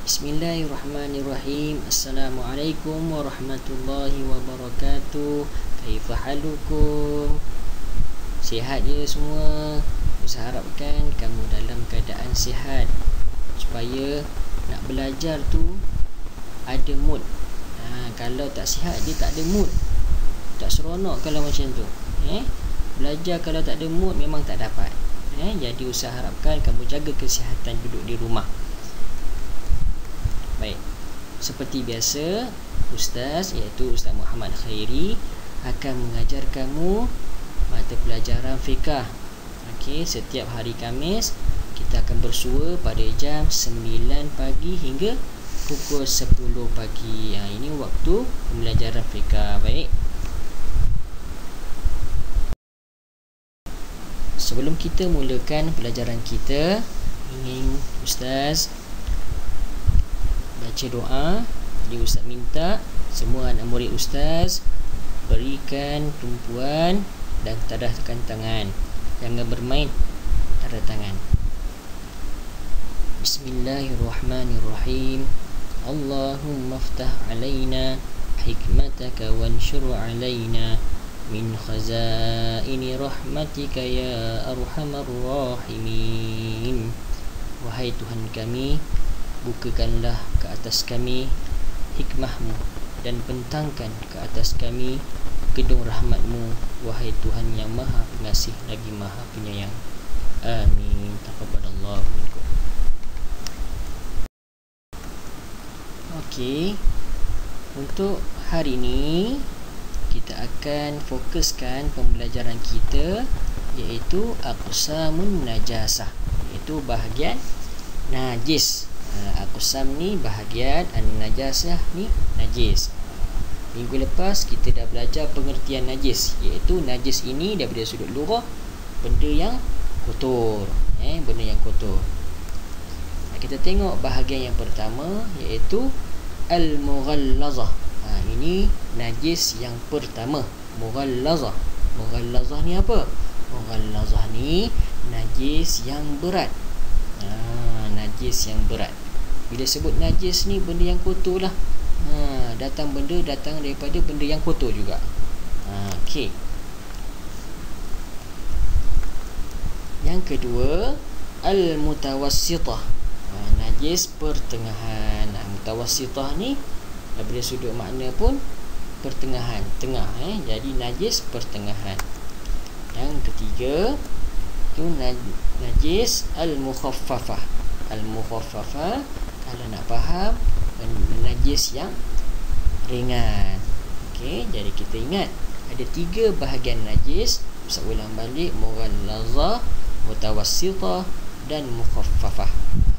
Bismillahirrahmanirrahim. Assalamualaikum warahmatullahi wabarakatuh. Kaifa halukum? Sihat je semua? Saya harapkan kamu dalam keadaan sihat, supaya nak belajar tu ada mood. Kalau tak sihat, dia tak ada mood, tak seronok kalau macam tu. Belajar kalau tak ada mood memang tak dapat. Jadi usaha harapkan kamu jaga kesihatan duduk di rumah. Baik, seperti biasa, Ustaz, iaitu Ustaz Muhammad Khairi, akan mengajar kamu mata pelajaran fiqah. Okey, setiap hari Khamis kita akan bersua pada jam 9 pagi hingga pukul 10 pagi. Ini waktu pembelajaran fiqah. Baik. Sebelum kita mulakan pelajaran kita, ingin Ustaz baca doa. Jadi Ustaz minta semua anak murid Ustaz berikan tumpuan dan tadahkan tangan. Jangan bermain tanda tangan. Bismillahirrahmanirrahim. Allahumma aftah alaina hikmataka wanshur alaina min khazaini rahmatika ya arhamar rahimin. Wahai Tuhan kami, bukakanlah ke atas kami hikmahmu dan bentangkan ke atas kami gedung rahmatmu, wahai Tuhan yang maha pengasih lagi maha penyayang. Amin. Taqabbalallahu minkum. Okey, untuk hari ini kita akan fokuskan pembelajaran kita, iaitu aqsamun najasah, iaitu bahagian najis. Aqsam ni bahagian, najasah ni najis. Minggu lepas kita dah belajar pengertian najis, iaitu najis ini daripada sudut lughah benda yang kotor, benda yang kotor. Kita tengok bahagian yang pertama, iaitu al-mughallazah. Ini najis yang pertama, mughallazah. Mughallazah ni apa? Mughallazah ni najis yang berat. Najis yang berat. Bila sebut najis ni benda yang kotor lah. Datang daripada benda yang kotor juga. Okey. Yang kedua, al-mutawassitah. Najis pertengahan. Mutawassitah ni daripada sudut makna pun pertengahan, tengah. Jadi najis pertengahan. Yang ketiga, itu najis al-mukhaffafah. Al-mukhaffafah, kalau nak faham, najis yang ringan. Okey, jadi kita ingat ada 3 bahagian najis. Saya ulang balik: mughallazah, mutawassitah dan mukhaffafah.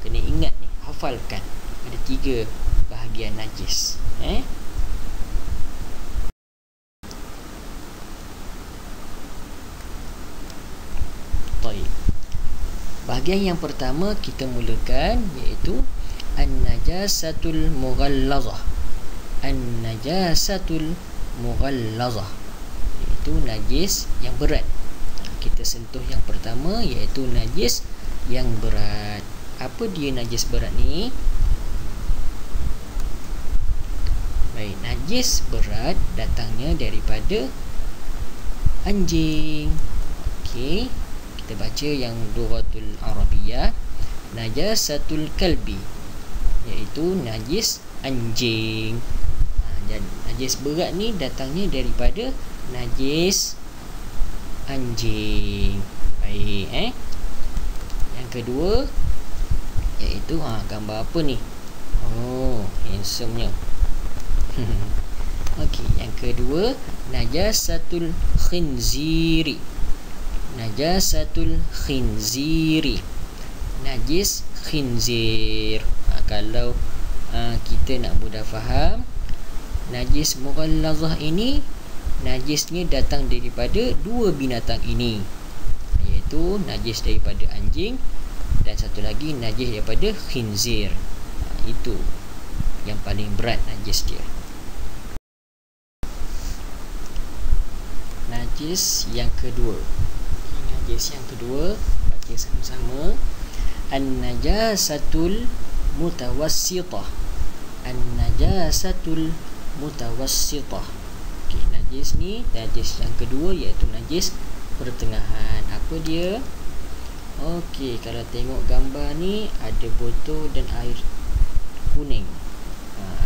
Kena ingat ni, hafalkan. Ada 3 bahagian najis. Bahagian yang pertama kita mulakan, iaitu an-najasatul mughallazah. An-najasatul mughallazah, iaitu najis yang berat. Kita sentuh yang pertama, iaitu najis yang berat. Apa dia najis berat ni? Baik, najis berat datangnya daripada anjing. Okey, kita baca yang Lughatul Arabiyah, najasatul kalbi, iaitu najis anjing. Dan najis berat ni datangnya daripada najis anjing. Baik, yang kedua, iaitu gambar apa ni? Handsome-nya. Okey, yang kedua, najasatul khinziri. Najasatul khinziri, najis khinzir. Kalau kita nak mudah faham, najis mughallazah ini najisnya datang daripada 2 binatang ini, iaitu najis daripada anjing dan satu lagi najis daripada khinzir. Itu yang paling berat najis dia. Najis yang kedua, baca sama-sama. An-najasatul mutawassithah. An-najasatul mutawassithah. Okey, najis ni najis yang kedua iaitu najis pertengahan. Apa dia? Okey, kalau tengok gambar ni ada botol dan air kuning.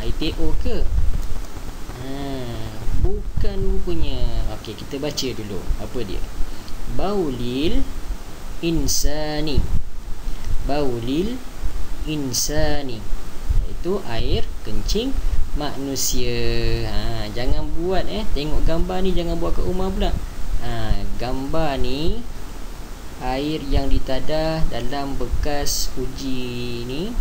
Air TO ke? Bukan rupanya. Okey, kita baca dulu. Apa dia? Baulil insani. Baulil insani, iaitu air kencing manusia. Jangan buat tengok gambar ni, jangan buat kat rumah pula. Gambar ni air yang ditadah dalam bekas uji ni,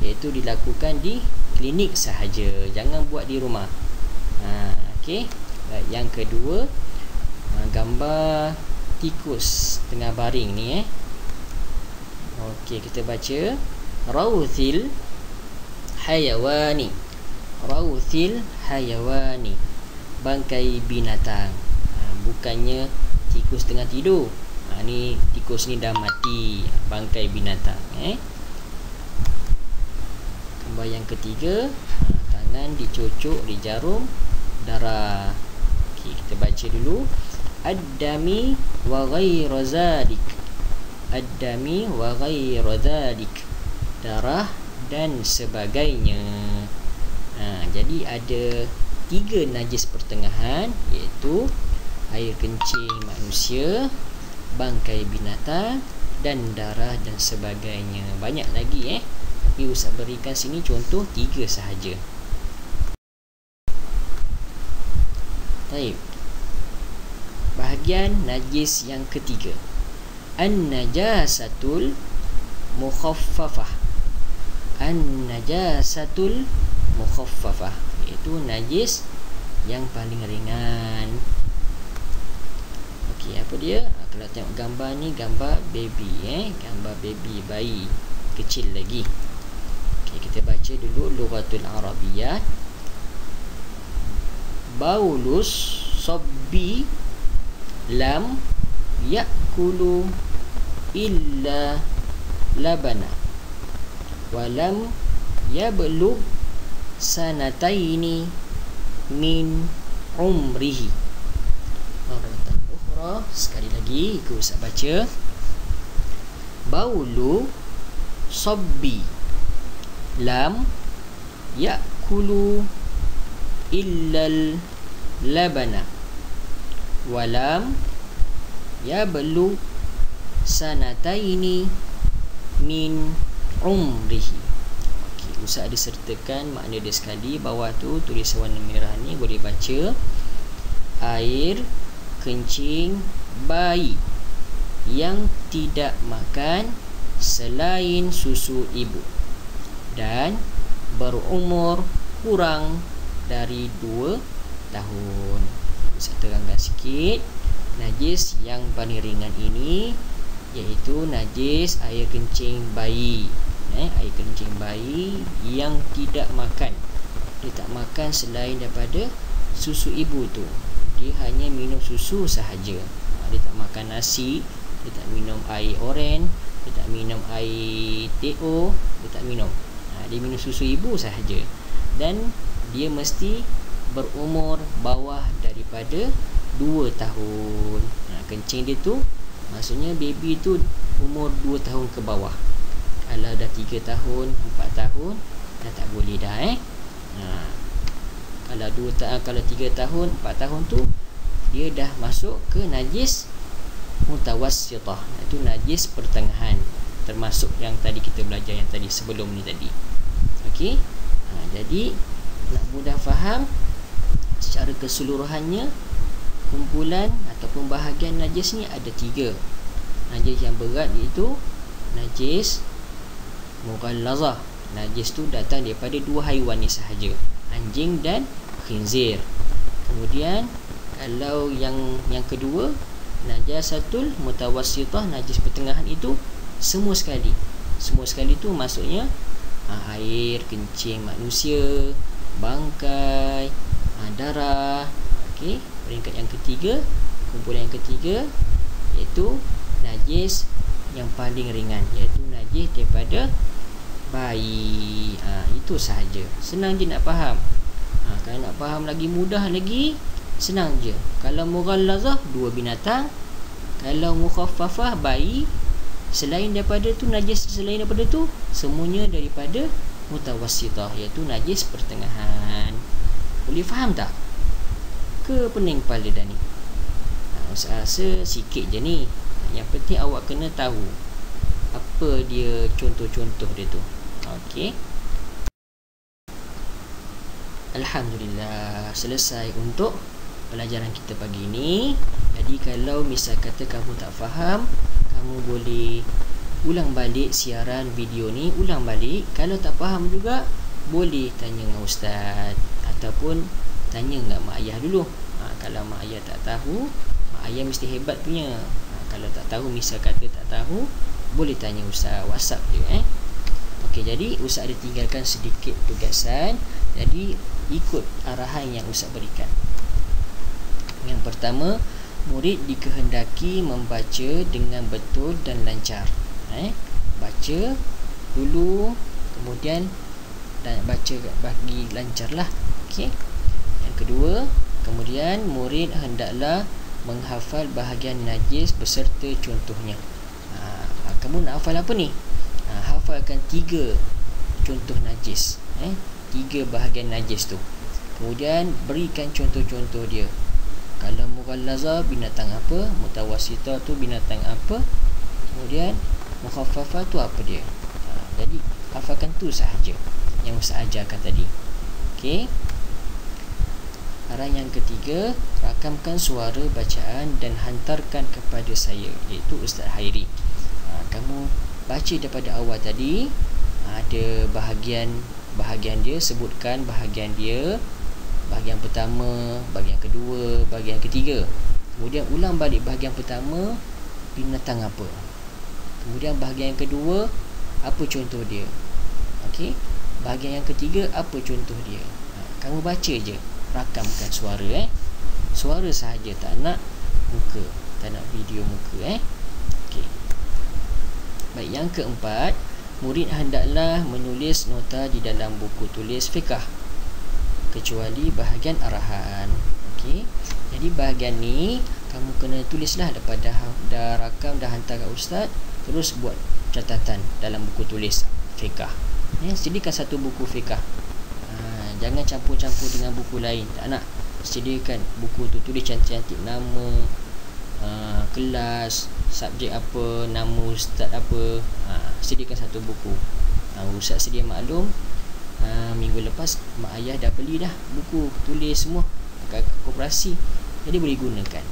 iaitu dilakukan di klinik sahaja. Jangan buat di rumah. Okey. Yang kedua, gambar tikus tengah baring ni. Okey, kita baca Rawthil hayawani. Rawthil hayawani, bangkai binatang. Bukannya tikus tengah tidur. Ni tikus ni dah mati, bangkai binatang. Gambar yang ketiga, tangan dicucuk di jarum darah. Okey, kita baca dulu. Ad-dami wa ghairu zalik. Ad-dami wa ghairu zalik, darah dan sebagainya. Jadi ada 3 najis pertengahan, iaitu air kencing manusia, bangkai binatang dan darah dan sebagainya. Banyak lagi tapi Ustaz berikan sini contoh 3 sahaja. Baik. Bahagian najis yang ketiga, an-najasatul mukhaffafah. An-najasatul mukhaffafah, iaitu najis yang paling ringan. Okey, apa dia? Kalau tengok gambar ni, gambar baby, gambar baby, bayi kecil lagi. Okey, kita baca dulu lughatul arabiyyah. Baulus sabbi lam yakulu illa labana walam yablugh sanataini min umrihi. Marratan ukhra, sekali lagi ikut Ustaz baca. Baulu sabbi lam yakulu illal labana walam yablugh sanataini min umrihi. Okey, Ustaz ada sertakan makna dia sekali. Bawah tu tulis warna merah ni boleh baca air kencing bayi yang tidak makan selain susu ibu dan berumur kurang dari 2 tahun. Saya terangkan sikit. Najis yang paling ringan ini iaitu najis air kencing bayi. Air kencing bayi yang tidak makan. Dia tak makan selain daripada susu ibu tu. Dia hanya minum susu sahaja. Dia tak makan nasi, dia tak minum air oren, dia tak minum air TO, dia tak minum. Dia minum susu ibu sahaja. Dan dia mesti berumur bawah daripada 2 tahun. Kencing dia tu, maksudnya baby tu umur 2 tahun ke bawah. Kalau dah 3 tahun, 4 tahun dah tak boleh dah. Kalau 3 tahun, 4 tahun tu dia dah masuk ke najis mutawassithah, itu najis pertengahan, termasuk yang tadi kita belajar yang tadi sebelum ni tadi. Okey. Jadi nak mudah faham, secara keseluruhannya kumpulan ataupun bahagian najis ni ada 3. Najis yang berat iaitu najis mughallazah. Najis tu datang daripada 2 haiwan ni sahaja, anjing dan khinzir. Kemudian kalau yang kedua, najasatul mutawassithah, najis pertengahan itu semua sekali. Semua sekali tu maksudnya air kencing manusia, bangkai, darah. Okey, peringkat yang ketiga, kumpulan yang ketiga iaitu najis yang paling ringan, iaitu najis daripada bayi. Itu sahaja. Senang je nak faham. Kalau nak faham lagi mudah lagi, senang je. Kalau mughallazah, 2 binatang. Kalau mukhaffafah, bayi. Selain daripada tu, najis selain daripada tu, semuanya daripada mutawassithah, iaitu najis pertengahan. Boleh faham tak? Ke pening kepala dah ni? Ustaz rasa sikit je ni. Yang penting awak kena tahu apa dia contoh-contoh dia tu. Okey. Alhamdulillah, selesai untuk pelajaran kita pagi ni. Jadi kalau misal kata kamu tak faham, kamu boleh ulang balik siaran video ni, ulang balik. Kalau tak faham juga, boleh tanya dengan ustaz ataupun tanya dengan mak ayah dulu. Kalau mak ayah tak tahu, mak ayah mesti hebat punya. Kalau tak tahu, misal kata tak tahu, boleh tanya ustaz, WhatsApp je. Okey, jadi ustaz ada tinggalkan sedikit tugasan. Jadi ikut arahan yang ustaz berikan. Yang pertama, murid dikehendaki membaca dengan betul dan lancar. Baca dulu, kemudian dan baca bagi lancarlah. Okey. Yang kedua, kemudian murid hendaklah menghafal bahagian najis beserta contohnya. Kamu nak hafal apa ni? Hafalkan 3 contoh najis. 3 bahagian najis tu. Kemudian berikan contoh-contoh dia. Kalau mughallazah, binatang apa? Mutawassithah tu binatang apa? Kemudian mukhaffafah tu apa dia? Jadi hafalkan tu sahaja yang Ustaz ajarkan tadi. Okey. Arahan yang ketiga, rakamkan suara bacaan dan hantarkan kepada saya, iaitu Ustaz Hairi. Kamu baca daripada awal tadi, ada bahagian dia, sebutkan bahagian dia, bahagian pertama, bahagian kedua, bahagian ketiga. Kemudian ulang balik bahagian pertama, binatang apa. Kemudian bahagian yang kedua, apa contoh dia. Okey. Bahagian yang ketiga, apa contoh dia. Kamu baca je, rakamkan suara. Suara sahaja, tak nak muka, tak nak video muka. Okey. Baik, yang keempat, murid hendaklah menulis nota di dalam buku tulis fiqh, kecuali bahagian arahan. Okey. Jadi bahagian ni kamu kena tulislah daripada dah rakam, dah hantar kat ustaz, terus buat catatan dalam buku tulis fiqh. Sediakan satu buku fiqh. Jangan campur-campur dengan buku lain. Tak nak. Sediakan buku tu, tulis cantik-cantik nama, kelas, subjek apa, nama ustaz apa. Sediakan satu buku. Ustaz sedia maklum, minggu lepas mak ayah dah beli dah buku tulis semua kat koperasi. Jadi boleh gunakan.